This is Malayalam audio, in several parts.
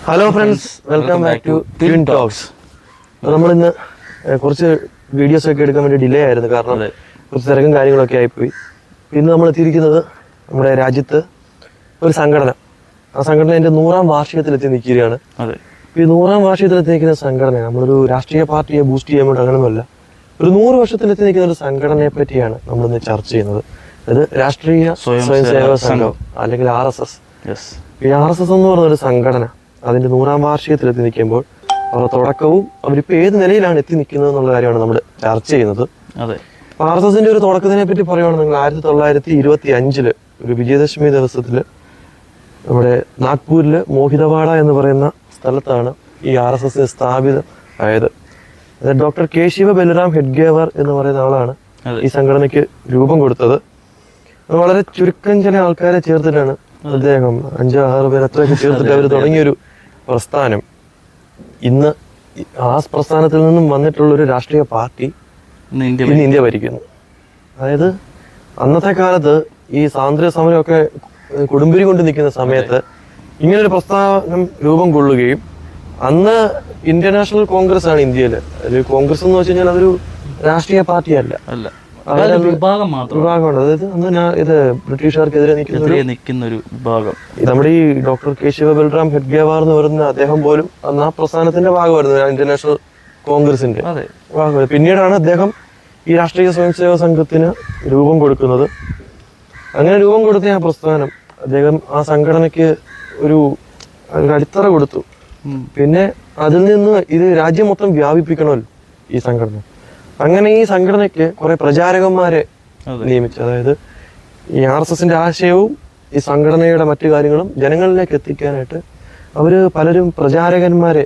Hello friends, welcome back to twin talks. നമ്മളിന്ന് കുറച്ച് വീഡിയോസ് ഒക്കെ എടുക്കാൻ വേണ്ടി ഡിലേ ആയിരുന്നു, കാരണം കുറച്ച് തിരക്കും കാര്യങ്ങളൊക്കെ ആയിപ്പോയി. ഇന്ന് നമ്മൾ എത്തിയിരിക്കുന്നത് നമ്മുടെ രാജ്യത്ത് ഒരു സംഘടന, ആ സംഘടന എൻ്റെ 100ാം വാർഷികത്തിലെത്തി നിൽക്കുകയാണ്. ഈ 100ാം വാർഷികത്തിലെത്തി നിൽക്കുന്ന സംഘടന നമ്മളൊരു രാഷ്ട്രീയ പാർട്ടിയെ ബൂസ്റ്റ് ചെയ്യാൻ വേണ്ടി അങ്ങനെയൊന്നുമല്ല, ഒരു 100 വർഷത്തിലെത്തി നിൽക്കുന്ന ഒരു സംഘടനയെ പറ്റിയാണ് നമ്മളിന്ന് ചർച്ച ചെയ്യുന്നത്. അത് രാഷ്ട്രീയ സ്വയംസേവക സംഘം അല്ലെങ്കിൽ RSS. ഈ RSS എന്ന് പറയുന്ന ഒരു സംഘടന അതിന്റെ 100ാം വാർഷികത്തിൽ എത്തി നിൽക്കുമ്പോൾ അവരുടെ തുടക്കവും അവരിപ്പോൾ ഏത് നിലയിലാണ് എത്തി നിൽക്കുന്നത് എന്നുള്ള കാര്യമാണ് നമ്മൾ ചർച്ച ചെയ്യുന്നത്. RSSന്റെ ഒരു തുടക്കത്തിനെ പറ്റി പറയുകയാണെങ്കിൽ 1925 ഒരു വിജയദശമി ദിവസത്തിൽ നമ്മുടെ നാഗ്പൂരില് മോഹിതവാഡ എന്ന് പറയുന്ന സ്ഥലത്താണ് ഈ RSS സ്ഥാപിതം ആയത്. ഡോക്ടർ കെ ശിവ ബൽറാം ഹെഡ്ഗേവർ എന്ന് പറയുന്ന ആളാണ് ഈ സംഘടനയ്ക്ക് രൂപം കൊടുത്തത്. വളരെ ചുരുക്കം ചില ആൾക്കാരെ ചേർത്തിട്ടാണ് അദ്ദേഹം 5-6 പേർ അത്രയൊക്കെ ചേർത്തിട്ട് അവർ തുടങ്ങിയൊരു പ്രസ്ഥാനം. ഇന്ന് ആ പ്രസ്ഥാനത്തിൽ നിന്നും വന്നിട്ടുള്ള ഒരു രാഷ്ട്രീയ പാർട്ടി ഇന്ന് ഇന്ത്യ ഭരിക്കുന്നു. അതായത് അന്നത്തെ കാലത്ത് ഈ സ്വാതന്ത്ര്യ സമരമൊക്കെ കൊടുമ്പിരി കൊണ്ട് നിൽക്കുന്ന സമയത്ത് ഇങ്ങനൊരു പ്രസ്ഥാനം രൂപം കൊള്ളുകയും അന്ന് ഇന്ത്യൻ നാഷണൽ കോൺഗ്രസ് ആണ് ഇന്ത്യയിൽ. ഒരു കോൺഗ്രസ് എന്ന് വെച്ച് കഴിഞ്ഞാൽ അതൊരു രാഷ്ട്രീയ പാർട്ടിയല്ല, വിഭാഗമുണ്ട്. അതായത് അന്ന് ഇത് ബ്രിട്ടീഷുകാർക്കെതിരെ നിൽക്കുന്ന ഒരു വിഭാഗം. നമ്മുടെ ഈ ഡോക്ടർ കെ ശിവ ബൽറാം ഹെഡ്ഗേവാർ എന്ന് പറയുന്ന അദ്ദേഹം പോലും അന്ന് ആ പ്രസ്ഥാനത്തിന്റെ ഭാഗമായിരുന്നു, ഇന്ത്യൻ നാഷണൽ കോൺഗ്രസിന്റെ ഭാഗമായിരുന്നു. പിന്നീടാണ് അദ്ദേഹം ഈ രാഷ്ട്രീയ സ്വയംസേവക സംഘത്തിന് രൂപം കൊടുക്കുന്നത്. അങ്ങനെ രൂപം കൊടുത്ത ആ പ്രസ്ഥാനം അദ്ദേഹം ആ സംഘടനയ്ക്ക് ഒരു അടിത്തറ കൊടുത്തു. പിന്നെ അതിൽ നിന്ന് ഇത് രാജ്യം മൊത്തം വ്യാപിപ്പിക്കണമല്ലോ ഈ സംഘടന. അങ്ങനെ ഈ സംഘടനയ്ക്ക് കുറെ പ്രചാരകന്മാരെ നിയമിച്ചു. അതായത് ഈ RSSന്റെ ആശയവും ഈ സംഘടനയുടെ മറ്റു കാര്യങ്ങളും ജനങ്ങളിലേക്ക് എത്തിക്കാനായിട്ട് അവര് പലരും പ്രചാരകന്മാരെ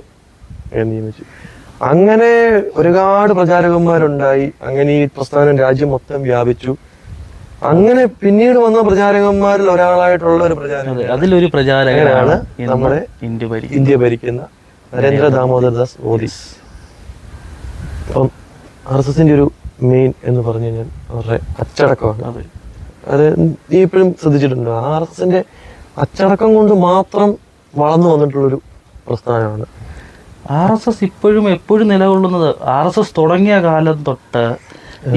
നിയമിച്ചു. അങ്ങനെ ഒരുപാട് പ്രചാരകന്മാരുണ്ടായി. അങ്ങനെ ഈ പ്രസ്ഥാനം രാജ്യം മൊത്തം വ്യാപിച്ചു. അങ്ങനെ പിന്നീട് വന്ന പ്രചാരകന്മാരിൽ ഒരാളായിട്ടുള്ള ഒരു അതിലൊരു പ്രചാരകനാണ് നമ്മുടെ ഇന്ത്യ ഭരിക്കുന്ന നരേന്ദ്ര ദാമോദർ ദാസ് മോദി. അപ്പം RSSന്റെ ഒരു മെയിൻ എന്ന് പറഞ്ഞു കഴിഞ്ഞാൽ അവരുടെ അച്ചടക്കമാണ്. അത് നീ ഇപ്പോഴും ശ്രദ്ധിച്ചിട്ടുണ്ടോ? RSSന്റെ അച്ചടക്കം കൊണ്ട് മാത്രം വളർന്നു വന്നിട്ടുള്ളൊരു പ്രസ്ഥാനമാണ് RSS. ഇപ്പോഴും എപ്പോഴും നിലകൊള്ളുന്നത് RSS തുടങ്ങിയ കാലം തൊട്ട്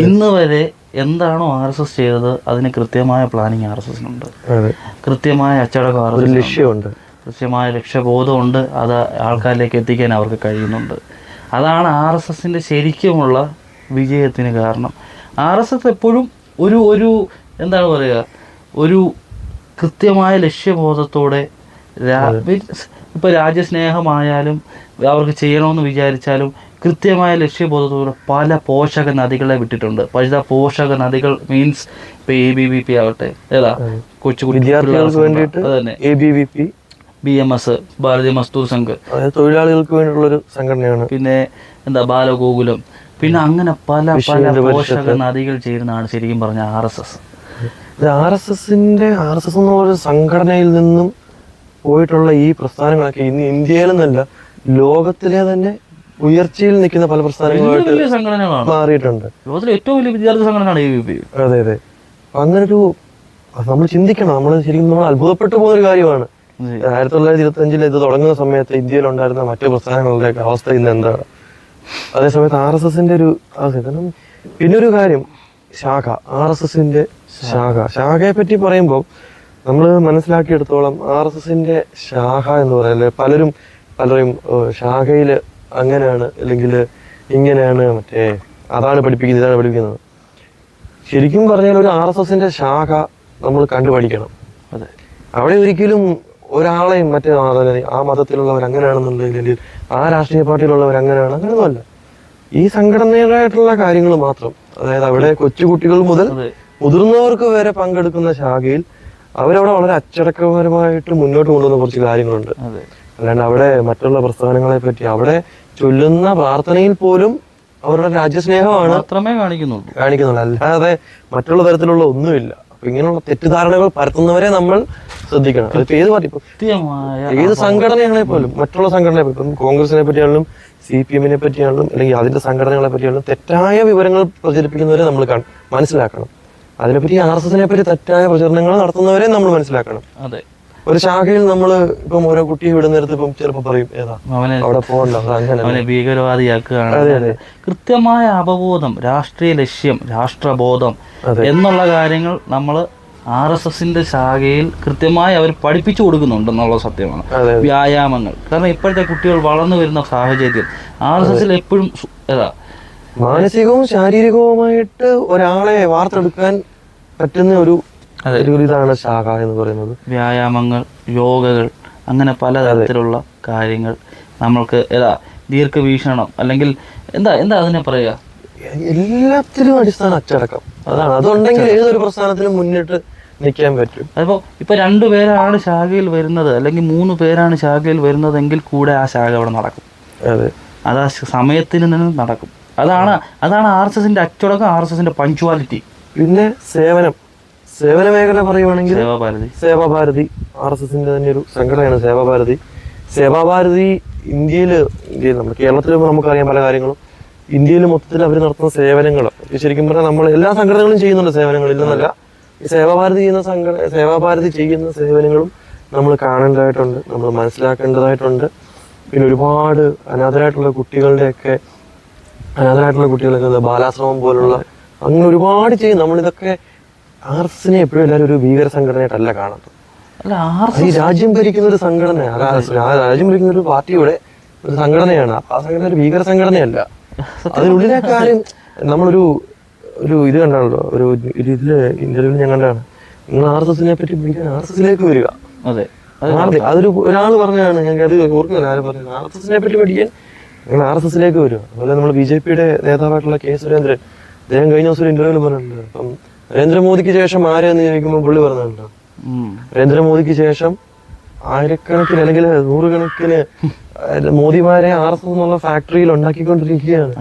ഇന്ന് വരെ എന്താണോ RSS ചെയ്തത് അതിന് കൃത്യമായ പ്ലാനിങ് RSSനുണ്ട്, കൃത്യമായ അച്ചടക്കം, ലക്ഷ്യമുണ്ട്, കൃത്യമായ ലക്ഷ്യബോധമുണ്ട്. അത് ആൾക്കാരിലേക്ക് എത്തിക്കാൻ അവർക്ക് കഴിയുന്നുണ്ട്. അതാണ് RSSന്റെ ശരിക്കുമുള്ള വിജയത്തിന് കാരണം. RSS എപ്പോഴും ഒരു എന്താണ് പറയുക, ഒരു കൃത്യമായ ലക്ഷ്യബോധത്തോടെ ഇപ്പോൾ രാജ്യസ്നേഹമായാലും അവർക്ക് ചെയ്യണമെന്ന് വിചാരിച്ചാലും കൃത്യമായ ലക്ഷ്യബോധത്തോടെ പല പോഷക നദികളെ വിട്ടിട്ടുണ്ട്. പല പോഷക നദികൾ മീൻസ് ഇപ്പോൾ ABVP ആവട്ടെ, ഏതാ കൊച്ചു വിദ്യാർത്ഥികൾക്ക് വേണ്ടിയിട്ട് അതന്നെ ABVP, BMS ഭാരതീയ മസ്ദൂർ സംഘ് തൊഴിലാളികൾക്ക് വേണ്ടിയുള്ളൊരു സംഘടനയാണ്. പിന്നെ എന്താ ബാലഗോകുലം, പിന്നെ അങ്ങനെ പല പല പോഷക നദികൾ ചേരുന്നതാണ് ശരിക്കും പറഞ്ഞ RSS. RSS എന്നുള്ള സംഘടനയിൽ നിന്നും പോയിട്ടുള്ള ഈ പ്രസ്ഥാനങ്ങളൊക്കെ ഇന്ന് ഇന്ത്യയിൽ നിന്നല്ല ലോകത്തിലെ തന്നെ ഉയർച്ചയിൽ നിൽക്കുന്ന പല പ്രസ്ഥാനങ്ങളായിട്ട് സംഘടനകളാണ് മാറിയിട്ടുണ്ട്. ലോകത്തിലെ ഏറ്റവും വലിയ വിദ്യാർത്ഥി സംഘടനയാണ് ABVP. അതെ അതെ. അങ്ങനൊരു നമ്മൾ ചിന്തിക്കണം, നമ്മൾ ശരിക്കും നമ്മൾ അത്ഭുതപ്പെട്ടു പോകുന്നൊരു കാര്യമാണ്. 1925 ഇത് തുടങ്ങുന്ന സമയത്ത് ഇന്ത്യയിൽ ഉണ്ടായിരുന്ന മറ്റു പ്രസ്ഥാനങ്ങളുടെ അവസ്ഥ ഇന്ന് എന്താണ്? അതേസമയത്ത് RSSന്റെ ഒരു അവസ്ഥ. പിന്നെ ഒരു കാര്യം, ശാഖ, RSSന്റെ ശാഖയെ പറ്റി പറയുമ്പോൾ നമ്മൾ മനസ്സിലാക്കിയെടുത്തോളം RSSന്റെ ശാഖ എന്ന് പറയുന്നത് പലരും ശാഖയില് അങ്ങനെയാണ് അല്ലെങ്കിൽ ഇങ്ങനെയാണ്, മറ്റേ അതാണ് പഠിപ്പിക്കുന്നത് ഇതാണ് പഠിപ്പിക്കുന്നത്. ശരിക്കും പറഞ്ഞാൽ ഒരു RSSന്റെ ശാഖ നമ്മൾ കണ്ടുപഠിക്കണം. അതെ, അവിടെ ഒരിക്കലും ഒരാളെയും മറ്റേ ആ മതത്തിലുള്ളവർ അങ്ങനെയാണെന്നുണ്ടെങ്കിൽ ആ രാഷ്ട്രീയ പാർട്ടിയിലുള്ളവർ അങ്ങനെയാണ്, അങ്ങനെയൊന്നുമല്ല. ഈ സംഘടനയുടേതായിട്ടുള്ള കാര്യങ്ങൾ മാത്രം. അതായത് അവിടെ കൊച്ചുകുട്ടികൾ മുതൽ മുതിർന്നവർക്ക് വരെ പങ്കെടുക്കുന്ന ശാഖയിൽ അവരവിടെ വളരെ അച്ചടക്കപരമായിട്ട് മുന്നോട്ട് കൊണ്ടുവന്ന കുറച്ച് കാര്യങ്ങളുണ്ട്. അല്ലാണ്ട് അവിടെ മറ്റുള്ള പ്രസ്ഥാനങ്ങളെ പറ്റി അവിടെ ചൊല്ലുന്ന പ്രാർത്ഥനയിൽ പോലും അവരുടെ രാജ്യസ്നേഹമാണ് മാത്രമേ കാണിക്കുന്നുള്ളൂ, അല്ലാതെ മറ്റുള്ള തരത്തിലുള്ള ഒന്നുമില്ല. അപ്പൊ ഇങ്ങനെയുള്ള തെറ്റിദ്ധാരണകൾ പരത്തുന്നവരെ നമ്മൾ ശ്രദ്ധിക്കണം. അതിപ്പോ ഏത് പാർട്ടി, ഏത് സംഘടനയാണെ പോലും, മറ്റുള്ള സംഘടനയെ പറ്റി, ഇപ്പം കോൺഗ്രസിനെ പറ്റിയാണെങ്കിലും CPM-നെ പറ്റിയാണെങ്കിലും അല്ലെങ്കിൽ അതിന്റെ സംഘടനകളെ പറ്റിയാണെങ്കിലും തെറ്റായ വിവരങ്ങൾ പ്രചരിപ്പിക്കുന്നവരെ നമ്മൾ മനസ്സിലാക്കണം. അതിനെപ്പറ്റി RSSനെ പറ്റി തെറ്റായ പ്രചരണങ്ങൾ നടത്തുന്നവരെ നമ്മൾ മനസ്സിലാക്കണം. അതെ, ഒരു ശാഖയിൽ നമ്മൾ ഇപ്പം ഓരോ കുട്ടിയെ വിടുന്ന നേരത്ത് ഇപ്പം ചിലപ്പോൾ പറയും ഏതാ അവിടെ പോകണ്ട അങ്ങനെ അവനെ ഭീകരവാദിയാക്കുകയാണ്. കൃത്യമായ അവബോധം, രാഷ്ട്രീയ ലക്ഷ്യം, രാഷ്ട്രബോധം എന്നുള്ള കാര്യങ്ങൾ നമ്മൾ RSSന്റെ ശാഖയിൽ കൃത്യമായി അവർ പഠിപ്പിച്ചു കൊടുക്കുന്നുണ്ടെന്നുള്ള സത്യമാണ്. വ്യായാമങ്ങൾ, കാരണം ഇപ്പോഴത്തെ കുട്ടികൾ വളർന്നു വരുന്ന സാഹചര്യം RSSൽ എപ്പോഴും മാനസികവും ശാരീരികവുമായിട്ട് ഒരാളെ വാർത്തെടുക്കാൻ പറ്റുന്ന ഒരു ഇതാണ് ശാഖ എന്ന് പറയുന്നത്. വ്യായാമങ്ങൾ, യോഗകൾ, അങ്ങനെ പലതരത്തിലുള്ള കാര്യങ്ങൾ നമ്മൾക്ക് ദീർഘവീക്ഷണം, അല്ലെങ്കിൽ എന്താ അതിനെ പറയുക, എല്ലാത്തിലും അടിസ്ഥാന അച്ചടക്കം അതാണ്. അതുണ്ടെങ്കിൽ ഏതൊരു പ്രസ്ഥാനത്തിനും മുന്നിട്ട് നിൽക്കാൻ പറ്റും. അതിപ്പോ ഇപ്പൊ 2 പേരാണ് ശാഖയിൽ വരുന്നത്, അല്ലെങ്കിൽ 3 പേരാണ് ശാഖയിൽ വരുന്നതെങ്കിൽ കൂടെ ആ ശാഖ അവിടെ നടക്കും. അത് ആ സമയത്തിന് തന്നെ നടക്കും. അതാണ് RSSന്റെ അച്ചടക്കം, RSSന്റെ പഞ്ച്വാലിറ്റി. പിന്നെ സേവന മേഖല പറയുവാണെങ്കിൽ സേവാഭാരതി RSSന്റെ തന്നെ ഒരു സംഘടനയാണ് സേവാഭാരതി. ഇന്ത്യയിൽ നമ്മുടെ കേരളത്തിൽ നമുക്കറിയാം പല കാര്യങ്ങളും. ഇന്ത്യയിൽ മൊത്തത്തിൽ അവർ നടത്തുന്ന സേവനങ്ങൾ ശരിക്കും പറഞ്ഞാൽ നമ്മൾ എല്ലാ സംഘടനകളും ചെയ്യുന്നുണ്ട് സേവനങ്ങൾ, ഇല്ലെന്നല്ല. ഈ സേവാഭാരതി ചെയ്യുന്ന സേവനങ്ങളും നമ്മൾ കാണേണ്ടതായിട്ടുണ്ട്, നമ്മൾ മനസ്സിലാക്കേണ്ടതായിട്ടുണ്ട്. പിന്നെ ഒരുപാട് അനാഥരായിട്ടുള്ള കുട്ടികളൊക്കെ ബാലാശ്രമം പോലുള്ള അങ്ങനെ ഒരുപാട് ചെയ്യും. നമ്മളിതൊക്കെ RSSനെ എപ്പോഴും എല്ലാവരും ഒരു ഭീകര സംഘടനയായിട്ടല്ല കാണുന്നത്. ഈ രാജ്യം ഭരിക്കുന്ന ഒരു സംഘടനയാണ്, രാജ്യം ഭരിക്കുന്ന ഒരു പാർട്ടിയുടെ ഒരു സംഘടനയാണ്. അപ്പൊ ആ സംഘടന ഒരു ഭീകര സംഘടനയല്ല. അതിനുള്ളിലെ കാര്യം നമ്മളൊരു ഇത് കണ്ടാണല്ലോ, ഒരു ഇതില് ഇന്റർവ്യൂവിൽ ഞാൻ കണ്ടാണ്, നിങ്ങൾ RSSനെ പറ്റി പഠിക്കാൻ RSSലേക്ക് വരിക. അതൊരു ഒരാൾ പറഞ്ഞാണ്, ഞങ്ങൾക്ക് അത് ഓർക്കുന്നില്ല ആര് പറഞ്ഞു, RSSനെ പറ്റി പഠിക്കാൻ നിങ്ങൾ RSSലേക്ക് വരിക. അതുപോലെ നമ്മൾ BJPയുടെ നേതാവായിട്ടുള്ള K. സുരേന്ദ്രൻ, അദ്ദേഹം കഴിഞ്ഞ ദിവസം ഒരു ഇന്റർവ്യൂവിൽ പറഞ്ഞിട്ടുണ്ട്, അപ്പം നരേന്ദ്രമോദിക്ക് ശേഷം ആരെന്ന് ചോദിക്കുമ്പോൾ പുള്ളി പറഞ്ഞിട്ടുണ്ടോ, നരേന്ദ്രമോദിക്ക് ശേഷം ആയിരക്കണക്കിന് അല്ലെങ്കിൽ 100 കണക്കിന് മോദിമാരെ RSS എന്നുള്ള ഫാക്ടറിയിൽ ഉണ്ടാക്കിക്കൊണ്ടിരിക്കുകയാണ്.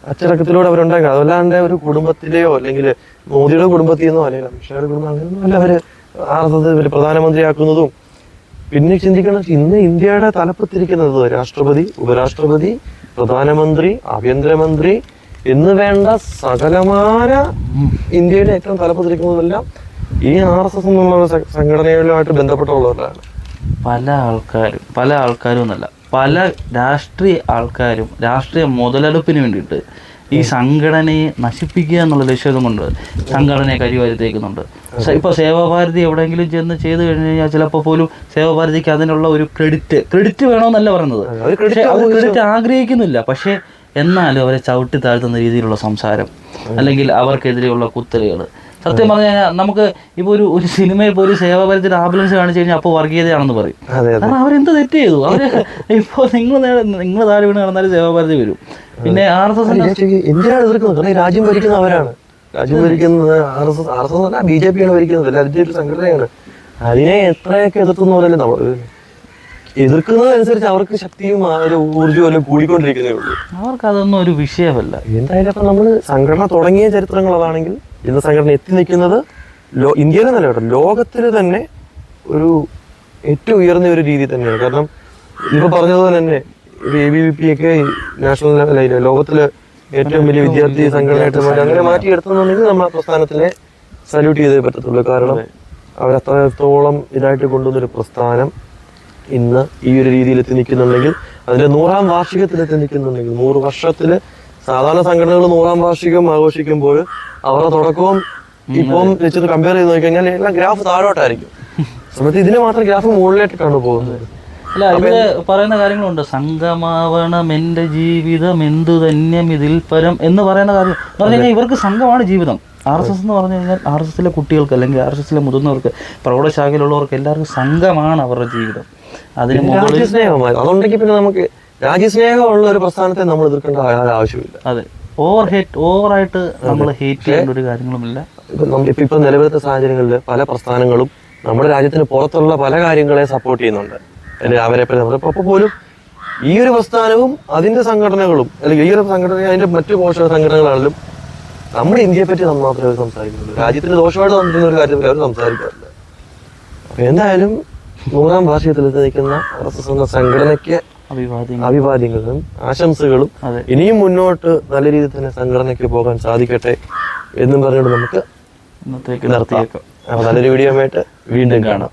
അച്ചടക്കത്തിലൂടെ അവരുണ്ടാക്കുക. അതല്ലാണ്ട് ഒരു കുടുംബത്തിലെയോ അല്ലെങ്കിൽ മോദിയുടെ കുടുംബത്തിൽ നിന്നോ അല്ലെങ്കിൽ അമിത്ഷായുടെ കുടുംബം അങ്ങനെയൊന്നും അല്ല അവര് RSS പ്രധാനമന്ത്രിയാക്കുന്നതും. പിന്നെ ചിന്തിക്കണം, ഇന്ന് ഇന്ത്യയുടെ തലപ്പത്തിരിക്കുന്നത് രാഷ്ട്രപതി, ഉപരാഷ്ട്രപതി, പ്രധാനമന്ത്രി, ആഭ്യന്തരമന്ത്രി എന്ന് വേണ്ട സകലമായ ഇന്ത്യയുടെ ഏറ്റവും തലപ്പത്തിരിക്കുന്നതെല്ലാം ഈ RSS എന്നുള്ള സംഘടനകളുമായിട്ട് ബന്ധപ്പെട്ടുള്ളവരാണ്. പല ആൾക്കാരും എന്നല്ല, പല രാഷ്ട്രീയ ആൾക്കാരും രാഷ്ട്രീയ മുതലെടുപ്പിന് വേണ്ടിയിട്ട് ഈ സംഘടനയെ നശിപ്പിക്കുക എന്നുള്ള ലക്ഷ്യം കൊണ്ട് സംഘടനയെ കരിവാരിത്തേക്കുന്നുണ്ട്. ഇപ്പൊ സേവാഭാരതി എവിടെയെങ്കിലും ചെന്ന് ചെയ്തു കഴിഞ്ഞു കഴിഞ്ഞാൽ ചിലപ്പോൾ പോലും സേവാഭാരതിക്ക് അതിനുള്ള ഒരു ക്രെഡിറ്റ് വേണമെന്നല്ല പറയുന്നത്, ക്രെഡിറ്റ് ആഗ്രഹിക്കുന്നില്ല. പക്ഷെ എന്നാലും അവരെ ചവിട്ടി താഴ്ത്തുന്ന രീതിയിലുള്ള സംസാരം, അല്ലെങ്കിൽ അവർക്കെതിരെയുള്ള കുത്തലുകൾ. സത്യം പറഞ്ഞു കഴിഞ്ഞാൽ നമുക്ക് ഇപ്പോൾ ഒരു സിനിമയിൽ പോലും സേവാഭാരതിയുടെ ആംബുലൻസ് കാണിച്ചു കഴിഞ്ഞാൽ അപ്പോൾ വർഗീയതയാണെന്ന് പറയും. കാരണം അവരെന്ത് തെറ്റ് ചെയ്തു? അവര് ഇപ്പോൾ നിങ്ങൾ താഴെ വീണ് നടന്നാലും സേവാഭാരതി വരും. പിന്നെ RSS എന്തിനാണ് എതിർക്കുന്നത്? രാജ്യം ഭരിക്കുന്ന അവരാണ്, രാജ്യം ഭരിക്കുന്നത് RSS BJPയാണ് ഭരിക്കുന്നത്, അല്ല അതിന്റെ ഒരു സംഘടനയാണ്. അതിനെ എത്രയൊക്കെ എതിർത്തുന്ന പോലല്ലേ നമ്മൾ എതിർക്കുന്നതനുസരിച്ച് അവർക്ക് ശക്തിയും ഒരു ഊർജ്ജവും എല്ലാം കൂടിക്കൊണ്ടിരിക്കുന്നേ ഉള്ളൂ. അവർക്ക് അതൊന്നും ഒരു വിഷയമല്ല. എന്തായാലും അപ്പം നമ്മൾ സംഘടന തുടങ്ങിയ ചരിത്രങ്ങൾ അതാണെങ്കിൽ ഇന്ന് സംഘടന എത്തി നിൽക്കുന്നത് ഇന്ത്യയിലെ നല്ല കേട്ടോ, ലോകത്തിൽ തന്നെ ഒരു ഏറ്റവും ഉയർന്ന ഒരു രീതി തന്നെയാണ്. കാരണം ഇപ്പൊ പറഞ്ഞതുപോലെ തന്നെ ABVP ഒക്കെ നാഷണൽ ലെവലിൽ ലോകത്തിലെ ഏറ്റവും വലിയ വിദ്യാർത്ഥി സംഘടനയായിട്ട് അങ്ങനെ മാറ്റിയെടുത്തുന്നുണ്ടെങ്കിൽ നമ്മൾ ആ പ്രസ്ഥാനത്തിനെ സല്യൂട്ട് ചെയ്തേ പറ്റത്തുള്ളൂ. കാരണം അവരത്രത്തോളം ഇതായിട്ട് കൊണ്ടുവന്നൊരു പ്രസ്ഥാനം ഇന്ന് ഈ ഒരു രീതിയിൽ എത്തി നിൽക്കുന്നുണ്ടെങ്കിൽ, അതിന്റെ 100ാം വാർഷികത്തിലെത്തി നിൽക്കുന്നുണ്ടെങ്കിൽ, 100 വർഷത്തില് സാധാരണ സംഘടനകൾ 100ാം വാർഷികം ആഘോഷിക്കുമ്പോൾ അവരുടെ തുടക്കവും ഇപ്പം വെച്ചിട്ട് കമ്പയർ ചെയ്ത് നോക്കിക്കഴിഞ്ഞാൽ എല്ലാം ഗ്രാഫ് താഴോട്ടായിരിക്കും. സമയത്ത് ഇതിന് മാത്രം ഗ്രാഫ് മുകളിലേക്കാണ് പോകുന്നത്. അല്ല, ഇതില് പറയുന്ന കാര്യങ്ങളുണ്ട്, സംഘമാവണം എന്റെ ജീവിതം എന്തു ധന്യം ഇതിൽ പരം എന്ന് പറയുന്ന കാര്യം എന്ന് പറഞ്ഞു കഴിഞ്ഞാൽ ഇവർക്ക് സംഘമാണ് ജീവിതം. RSS എന്ന് പറഞ്ഞു കഴിഞ്ഞാൽ RSSലെ കുട്ടികൾക്ക് അല്ലെങ്കിൽ RSSലെ മുതിർന്നവർക്ക്, പ്രൗഢശാഖയിലുള്ളവർക്ക് എല്ലാവർക്കും സംഘമാണ് അവരുടെ ജീവിതം. അതിന് അതുണ്ടെങ്കിൽ പിന്നെ നമുക്ക് രാജ്യസ്നേഹമുള്ള ഒരു പ്രസ്ഥാനത്തെ നമ്മൾ എതിർക്കേണ്ട ആവശ്യമില്ല. അതെ, ഓവറായിട്ട് നമ്മൾ ഹേറ്റ് ചെയ്യേണ്ട ഒരു കാര്യങ്ങളുമില്ല. ഇപ്പൊ നിലവിലത്തെ സാഹചര്യങ്ങളിൽ പല പ്രസ്ഥാനങ്ങളും നമ്മുടെ രാജ്യത്തിന് പുറത്തുള്ള പല കാര്യങ്ങളെ സപ്പോർട്ട് ചെയ്യുന്നുണ്ട്. അവരെ അപ്പൊ പോലും ഈ ഒരു പ്രസ്ഥാനവും അതിന്റെ സംഘടനകളും അല്ലെങ്കിൽ ഈ ഒരു സംഘടന അതിന്റെ മറ്റു പോഷക സംഘടനകളാണെങ്കിലും നമ്മുടെ ഇന്ത്യയെ പറ്റി മാത്രമേ അവർ സംസാരിക്കുന്നുള്ളൂ. രാജ്യത്തിന് ദോഷമായിട്ട് സംബന്ധിക്കുന്ന ഒരു കാര്യത്തിൽ അവർ സംസാരിക്കാറില്ല. അപ്പൊ എന്തായാലും 100ാം വാർഷികത്തിലെത്തി നിൽക്കുന്ന RSS എന്ന സംഘടനയ്ക്ക് അഭിവാദ്യങ്ങളും ആശംസകളും. ഇനിയും മുന്നോട്ട് നല്ല രീതിയിൽ തന്നെ സംഘടനയ്ക്ക് പോകാൻ സാധിക്കട്ടെ എന്നും പറഞ്ഞുകൊണ്ട് നമുക്ക് നിർത്തിയേക്കാം. അപ്പൊ നല്ലൊരു വീഡിയോ ആയിട്ട് വീണ്ടും കാണാം.